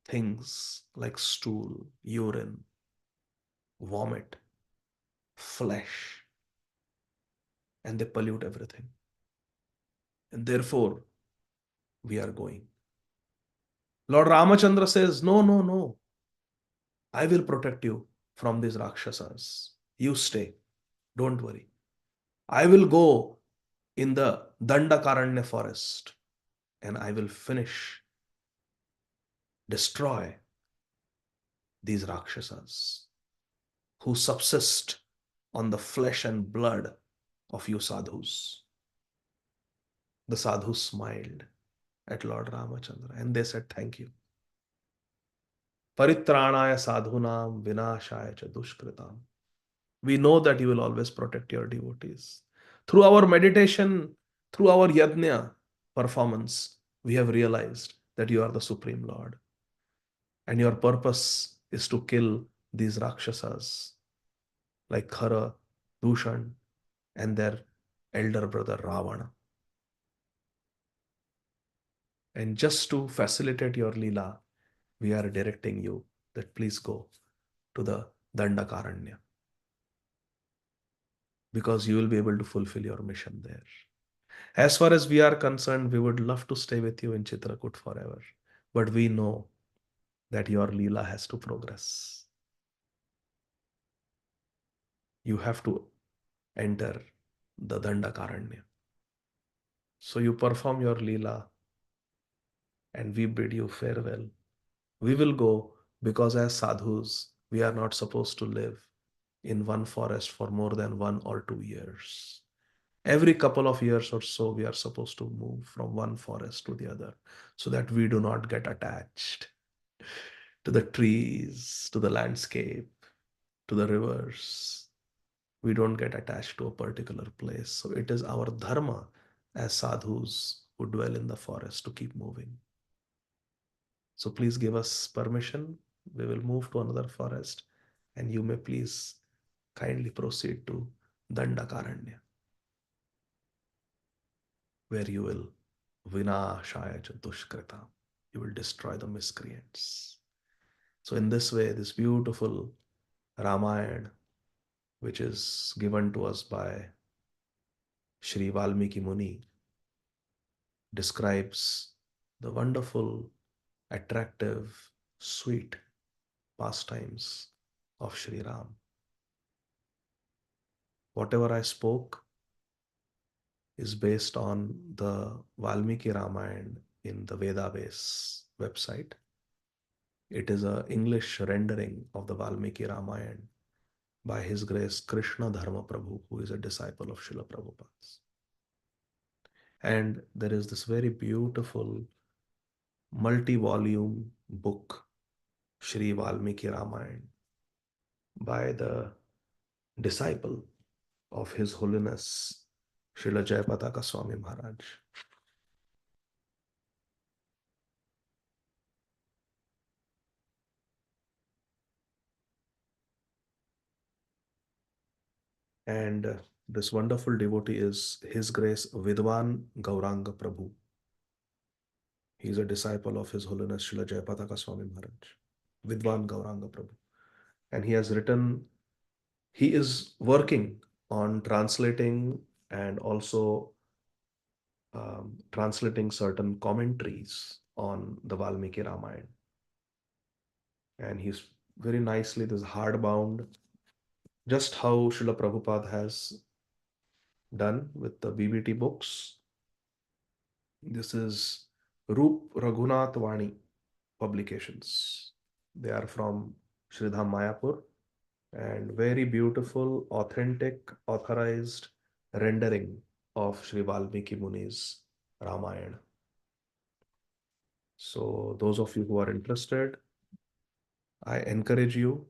things like stool, urine, vomit, flesh, and they pollute everything. And therefore, we are going. Lord Ramachandra says, no, no, no. I will protect you from these Rakshasas. You stay. Don't worry. I will go in the Dandakaranya forest and I will destroy these Rakshasas who subsist on the flesh and blood of you sadhus. The sadhus smiled at Lord Ramachandra and they said, thank you. Paritranaya sadhunam vinashaya cha dushkritam. We know that you will always protect your devotees. Through our meditation, through our yajna performance, we have realized that you are the Supreme Lord. And your purpose is to kill these Rakshasas like Khara, Dushan, and their elder brother Ravana. And just to facilitate your Leela, we are directing you that please go to the Dandakaranya, because you will be able to fulfill your mission there. As far as we are concerned, we would love to stay with you in Chitrakoot forever. But we know that your Leela has to progress. You have to enter the Dandakaranya. So you perform your Leela and we bid you farewell. We will go because as sadhus, we are not supposed to live in one forest for more than 1 or 2 years. Every couple of years or so, we are supposed to move from one forest to the other so that we do not get attached to the trees, to the landscape, to the rivers. We don't get attached to a particular place. So it is our dharma as sadhus who dwell in the forest to keep moving. So please give us permission. We will move to another forest and you may please kindly proceed to Dandakaranya, where you will vinashaya cha dushkrita. You will destroy the miscreants. So in this way, this beautiful Ramayana, which is given to us by Shri Valmiki Muni, describes the wonderful, attractive, sweet pastimes of Shri Ram. Whatever I spoke is based on the Valmiki Ramayana in the Vedabase website. It is an English rendering of the Valmiki Ramayana by His Grace Krishna Dharma Prabhu, who is a disciple of Srila Prabhupada's. And there is this very beautiful multi-volume book, Shri Valmiki Ramayana, by the disciple of His Holiness Srila Jayapataka Swami Maharaj. And this wonderful devotee is His Grace Vidwan Gauranga Prabhu. He is a disciple of His Holiness Srila Jayapataka Swami Maharaj. Vidwan Gauranga Prabhu. and he is working on translating and also translating certain commentaries on the Valmiki Ramayana. And he's very nicely, this hardbound, just how Srila Prabhupada has done with the BBT books. This is Roop Raghunath Vani publications. They are from Sridham Mayapur, and very beautiful, authentic, authorized rendering of Sri Valmiki Muni's Ramayana. So those of you who are interested, I encourage you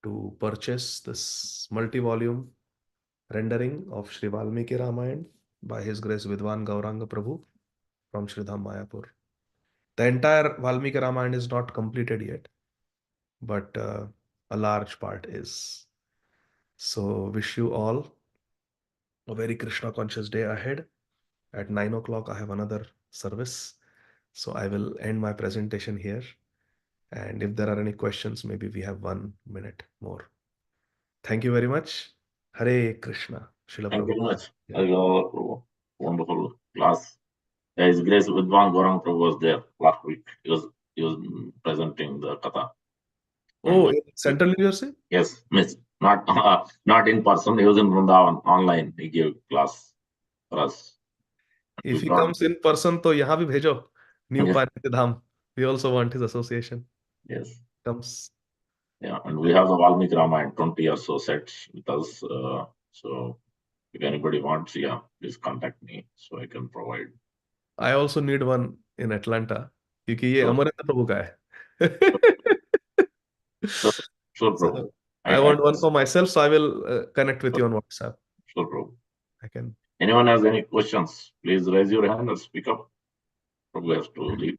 to purchase this multi-volume rendering of Sri Valmiki Ramayana by His Grace Vidwan Gauranga Prabhu from Sridham Mayapur. The entire Valmiki Ramayana is not completed yet, but a large part is. So wish you all a very Krishna conscious day ahead. At 9 o'clock, I have another service. So I will end my presentation here. And if there are any questions, maybe we have 1 minute more. Thank you very much. Hare Krishna. Srila Thank you very Prabhupada. much. Yeah. Wonderful class. His Grace Vidwan Gaurang Prabhu was there last week. He was presenting the Katha. Oh, in Central New Jersey? Yes, miss not not in person. He was in Vrindavan online. He gave class for us. If he comes in person, तो यहाँ भी भेजो. New Parity Dham. We also want his association. Yes. Comes. Yeah, and we have the Valmiki Ramayana 20 or so sets with us. So if anybody wants, yeah, please contact me so I can provide. I also need one in Atlanta. क्योंकि ये अमरेंद्र प्रभु का है. Sure, So Prabhu. I want one for myself, so I will connect with you on WhatsApp. Sure, Prabhu. I can. Anyone has any questions, please raise your hand or speak up. Prabhu has to leave.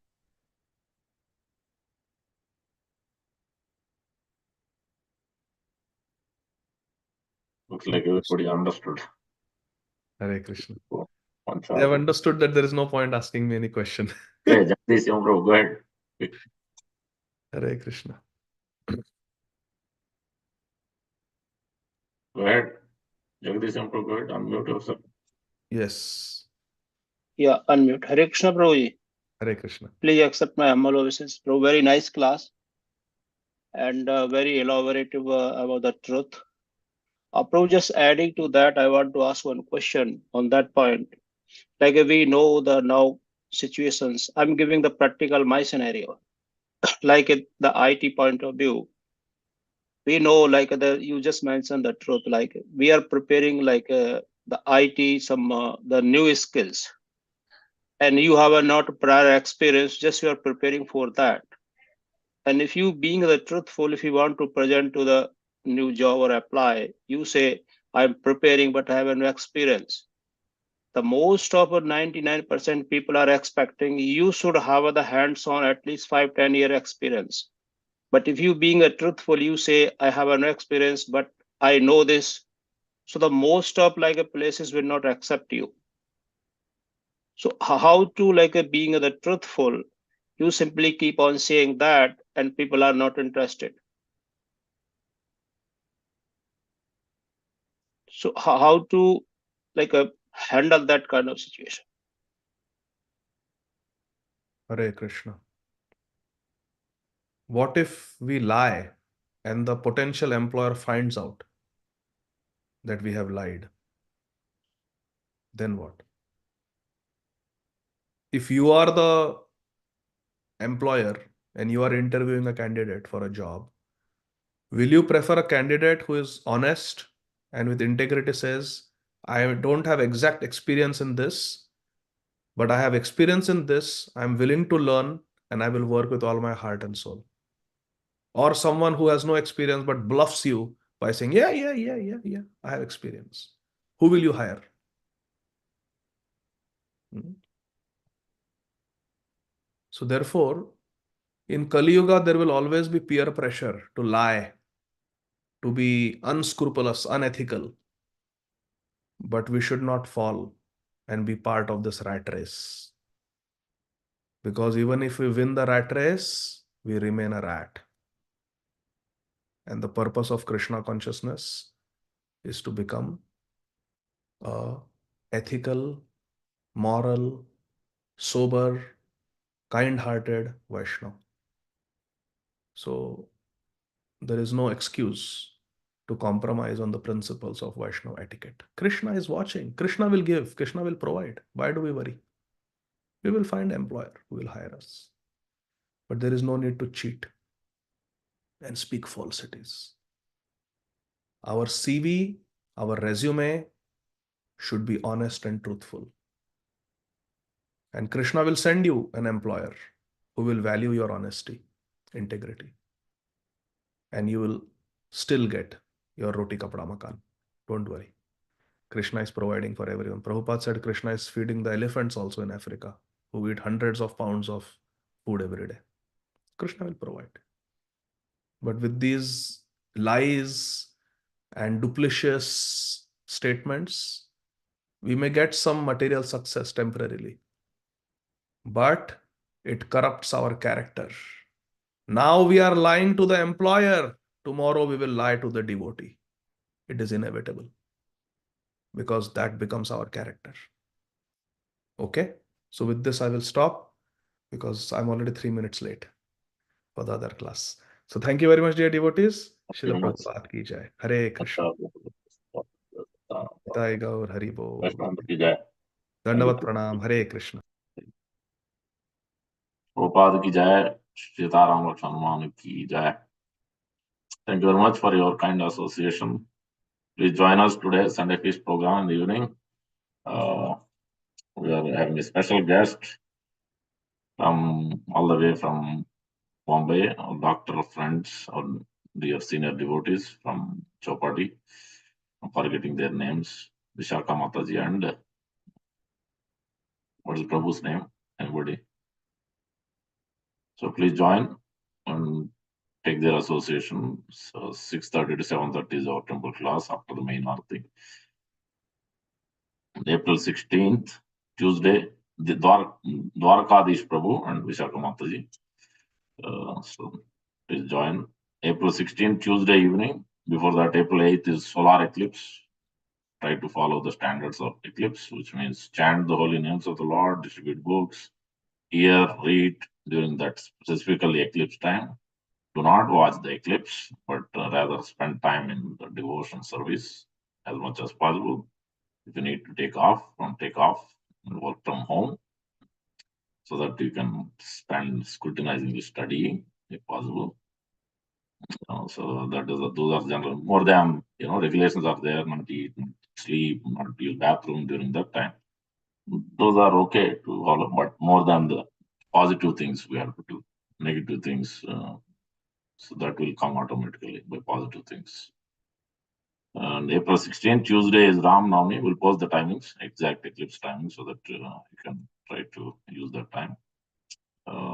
Looks like everybody understood. Hare Krishna. One They have understood that there is no point asking me any question. Okay, Jagdish Prabhu, go ahead. Hare Krishna. Go ahead. Jagdish Prabhu, go ahead. Unmute yourself. Yes. Yeah, unmute. Hare Krishna, Prabhuji. Hare Krishna. Please accept my humble obeisances. Prabhu, very nice class and very elaborative about the truth. Prabhu, just adding to that, I want to ask one question on that point. Like we know the now situations, I'm giving the practical my scenario. Like the IT point of view, we know like you just mentioned the truth. Like we are preparing like the IT some the new skills, and you have a not prior experience. Just you are preparing for that. And if you being the truthful, if you want to present to the new job or apply, you say, I'm preparing, but I have no experience. The most of 99% people are expecting you should have the hands-on at least 5-10 year experience. But if you being a truthful, you say, I have no experience, but I know this. So the most of like places will not accept you. So how to like being the truthful, you simply keep on saying that and people are not interested. So how to like handle that kind of situation? Hare Krishna. What if we lie and the potential employer finds out that we have lied? Then what? If you are the employer and you are interviewing a candidate for a job, will you prefer a candidate who is honest and with integrity says, I don't have exact experience in this, but I have experience in this, I'm willing to learn, and I will work with all my heart and soul? Or someone who has no experience but bluffs you by saying, yeah, I have experience. Who will you hire? So therefore, in Kali Yuga, there will always be peer pressure to lie, to be unscrupulous, unethical. But we should not fall and be part of this rat race. Because even if we win the rat race, we remain a rat. And the purpose of Krishna consciousness is to become a ethical, moral, sober, kind-hearted Vaishnava. So there is no excuse to compromise on the principles of Vaishnava etiquette. Krishna is watching. Krishna will give. Krishna will provide. Why do we worry? We will find an employer who will hire us. But there is no need to cheat and speak falsities. Our CV, our resume should be honest and truthful. And Krishna will send you an employer who will value your honesty, integrity. And you will still get your roti kapda makan. Don't worry. Krishna is providing for everyone. Prabhupada said Krishna is feeding the elephants also in Africa who eat hundreds of pounds of food every day. Krishna will provide. But with these lies and duplicitous statements, we may get some material success temporarily, but it corrupts our character. Now we are lying to the employer. Tomorrow we will lie to the devotee. It is inevitable because that becomes our character. Okay? So with this, I will stop because I'm already 3 minutes late for the other class. So thank you very much, dear devotees. Srila Prabhupada ki jai. Hare Krishna. Jai Gaur Hari Bol. Dandavat Pranam. Hare Krishna. Prabhupada ki jai, Sitaram Lakshman ki jai. Thank you very much for your kind association. Please join us today, Sunday Feast program in the evening. We are having a special guest from all the way from Bombay, our doctor friends, our dear senior devotees from Chopati. I'm forgetting their names. Vishaka Mataji and what is Prabhu's name? Anybody? So please join and take their association. So 6:30 to 7:30 is our temple class after the main arati. April 16th, Tuesday, the Dwarkadish Prabhu and Vishaka Mataji. So please join. April 16th, Tuesday evening. Before that, April 8th is solar eclipse. Try to follow the standards of eclipse, which means chant the holy names of the Lord, distribute books, hear, read during that specifically eclipse time. Do not watch the eclipse, but rather spend time in the devotion service as much as possible. If you need to take off and work from home so that you can spend scrutinizing the studying if possible. So those are general. More than regulations are there, not to eat, not to sleep, not to use bathroom during that time. Those are okay to follow, but more than the positive things we have to do. Negative things, so that will come automatically by positive things. And April 16th, Tuesday is Ram Navami. We'll post the timings, exact eclipse timing, so that you can try to use that time.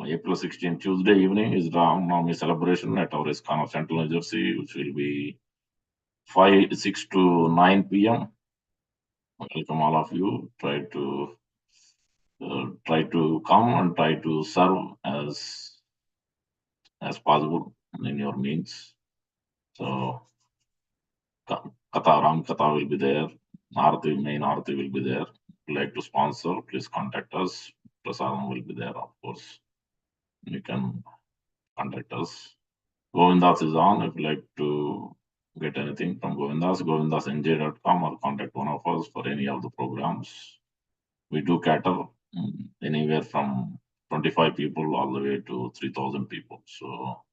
April 16th, Tuesday evening is Ram Navami celebration at our ISKCON of Central New Jersey, which will be 6 to 9 p.m. Welcome all of you. Try to come and try to serve as possible in your means. So Katha, Ram Katha will be there. Main Arati will be there. If you like to sponsor, please contact us. Prasadam will be there, of course. You can contact us. Govindas is on. If you like to get anything from Govindas, govindasnj.com, or contact one of us for any of the programs. We do cater anywhere from 25 people all the way to 3,000 people. So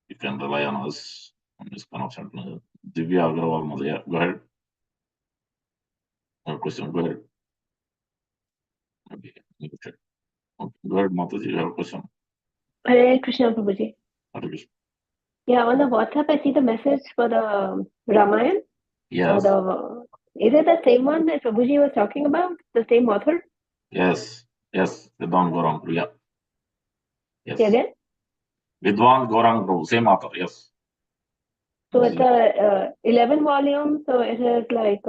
you can rely on us on this kind of center. Divya Agrawal, Madhya, go ahead. Have a question, go ahead. Okay. Go ahead, Mataji, you have a question. Hare Krishna, Prabhuji. Hare Krishna. Yeah, on the WhatsApp, I see the message for the Ramayana. Yes. Is it the same one that Prabhuji was talking about? The same author? Yes. Vidwan Gaurang Prabhu. Yeah. Yes. Yeah, again? Vidwan Gaurang Prabhu, same author. Yes. So it's a 11 volume. So it is like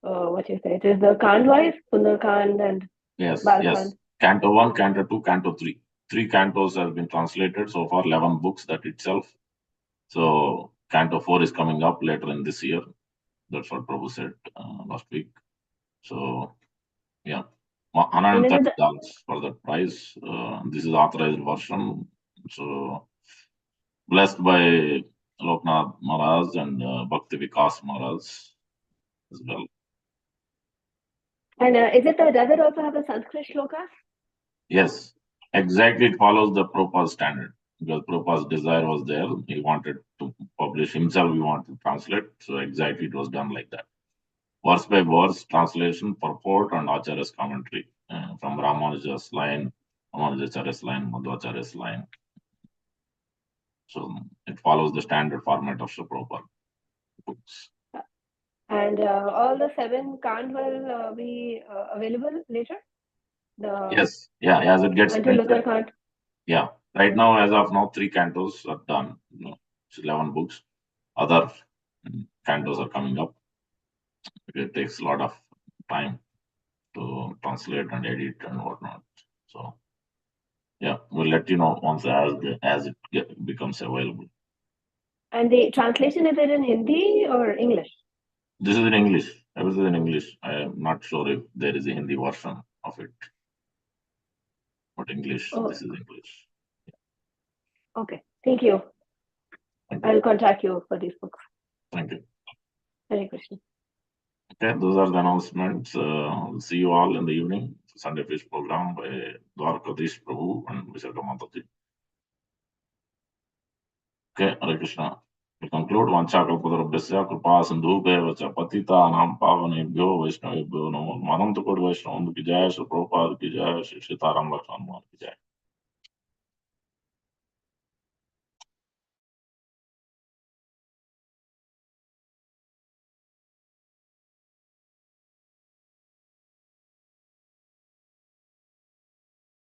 what you say? It is the Kand wise, Sundarkand and Balkand. Canto 1, Canto 2, Canto 3. 3 cantos have been translated so far. 11 books that itself. So Canto 4 is coming up later in this year. That's what Prabhu said last week. So yeah, $130 for that price. This is authorized version. So blessed by Loknath Maharaj and Bhakti Vikas Maharaj as well. And does it also have a Sanskrit shlokas? Yes, exactly. It follows the Prabhupada's standard, because Prabhupada's desire was there. He wanted to publish himself, he wanted to translate. So exactly it was done like that. Verse by verse, translation, purport, and Acharya's commentary from Ramanuja's line, Ramanujacharya's line, Madhvacharya's line. So it follows the standard format of the Prabhupada books. And all the 7 can't will be available later? Yes, yeah, as it gets until Luther can't. Yeah, right now, as of now, 3 cantos are done. It's 11 books. Other cantos are coming up. It takes a lot of time to translate and edit and whatnot. So yeah, we'll let you know once as it becomes available. And the translation, is it in Hindi or English? This is in English. Everything in English. I am not sure if there is a Hindi version of it. But English, This is English. Yeah. Okay, thank you. I'll contact you for these books. Thank you. Hare Krishna. Okay, those are the announcements. See you all in the evening. Sunday Fish program by Dwarkadish Prabhu and Vishaka Mataji. Okay, Hare Krishna. We conclude Vanchakalpadarabhyasya Kripa Sindhubhya Vacha Patita Nam Pavanebhyo Vaishnavebhyo Namo Manantakod Vaishnavandu Ki Jai, Shri Prabhupada Ki Jai, Shri Sitaram Lakshman Mohan Ki Jai.